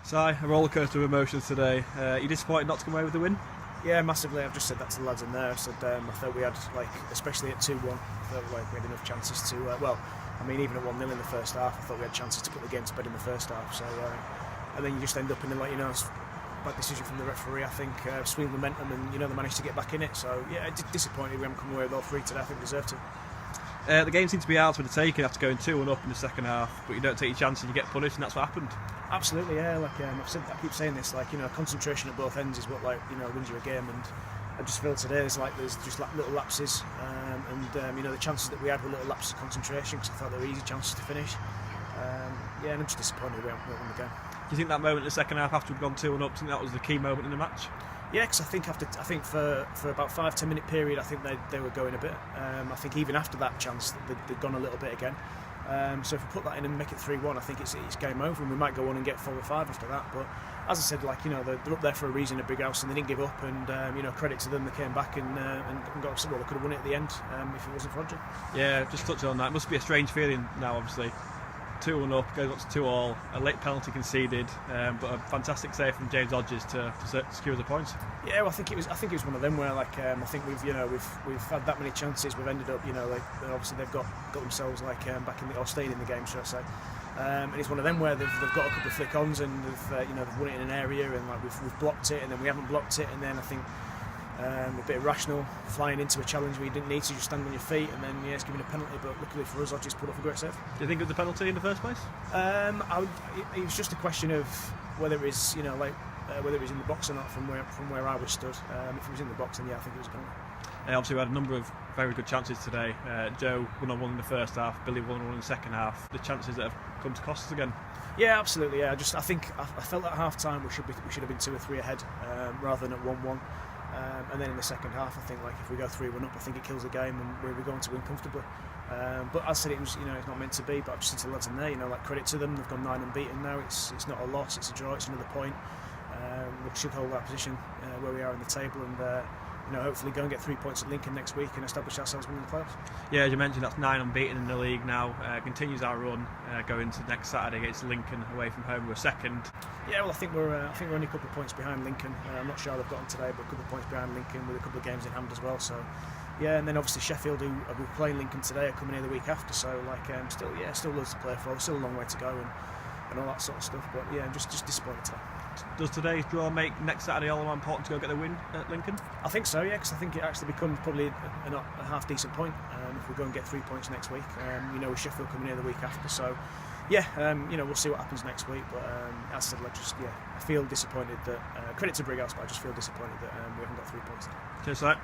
Si, a rollercoaster of emotions today. You disappointed not to come away with the win? Yeah, massively. I've just said that to the lads in there. I said I thought we had, especially at 2-1, I felt like we had enough chances to, even at 1-0 in the first half, I thought we had chances to put the game to bed in the first half. So, and then you just end up in a bad decision from the referee, I think, swing momentum, and they managed to get back in it. So yeah, disappointed we haven't come away with all three today. I think we deserved to. The game seemed to be ours for the taking after going 2-1 up in the second half, but you don't take your chance and you get punished, and that's what happened. Absolutely, yeah. I keep saying this. Concentration at both ends is what wins you a game, and I just feel today there's just little lapses, the chances that we had were little lapses of concentration because I thought they were easy chances to finish. And I'm just disappointed we haven't won the game. Do you think that moment in the second half after we'd gone 2-1 up, do you think that was the key moment in the match? Yeah, because I think for about 5-10 minute period, I think they were going a bit. I think even after that chance, they'd gone a little bit again. So if we put that in and make it 3-1, I think it's game over, and we might go on and get 4 or 5 after that. But as I said, they're up there for a reason at Brighouse, and they didn't give up. And credit to them, they came back and got. Well, they could have won it at the end if it wasn't for Roger. Yeah, just touching on that, it must be a strange feeling now. Obviously, 2-1 up, goes up to 2-2, a late penalty conceded, but a fantastic save from James Hodges to secure the points. Yeah, well, I think it was one of them where I think we've had that many chances, we've ended up obviously they've got themselves back in or stayed in the game, should I say. And it's one of them where they've got a couple of flick-ons and they've won it in an area, and we've blocked it, and then we haven't blocked it, and then I think a bit irrational, flying into a challenge where you didn't need to, just stand on your feet, and then it's given a penalty. But luckily for us, Hodges put off a great save. Do you think of the penalty in the first place? It was just a question of whether it was whether it was in the box or not from where I was stood. If it was in the box, then yeah, I think it was a penalty. Obviously, we had a number of very good chances today. Joe 1-on-1 in the first half, Billy 1-on-1 in the second half. The chances that have come to cost us again. Yeah, absolutely. Yeah, I felt at half time we should have been 2 or 3 ahead rather than at 1-1. And then in the second half, I think if we go 3-1 up, I think it kills the game, and we're going to win comfortably. But as I said, it was it's not meant to be. But I've just said to the lads in there, credit to them. They've gone 9 unbeaten now. It's not a loss. It's a draw. It's another point. We should hold our position where we are in the table, and hopefully go and get 3 points at Lincoln next week and establish ourselves in the playoffs. Yeah, as you mentioned, that's 9 unbeaten in the league now. Continues our run going to next Saturday against Lincoln away from home. We're second. Yeah, well, I think we're only a couple of points behind Lincoln. I'm not sure how they've gotten today, but a couple of points behind Lincoln with a couple of games in hand as well. So, yeah, and then obviously Sheffield, who are playing Lincoln today, are coming here the week after. So, still loads to play for. Still a long way to go, and all that sort of stuff. But yeah, just disappointed today. Does today's draw make next Saturday all the more important to go get the win at Lincoln? I think so, yeah, because I think it actually becomes probably a half decent point if we go and get 3 points next week. With Sheffield coming here the week after, so yeah, we'll see what happens next week. But as I said, I feel disappointed that credit to Brighouse, but I just feel disappointed that we haven't got 3 points. Cheers, sir.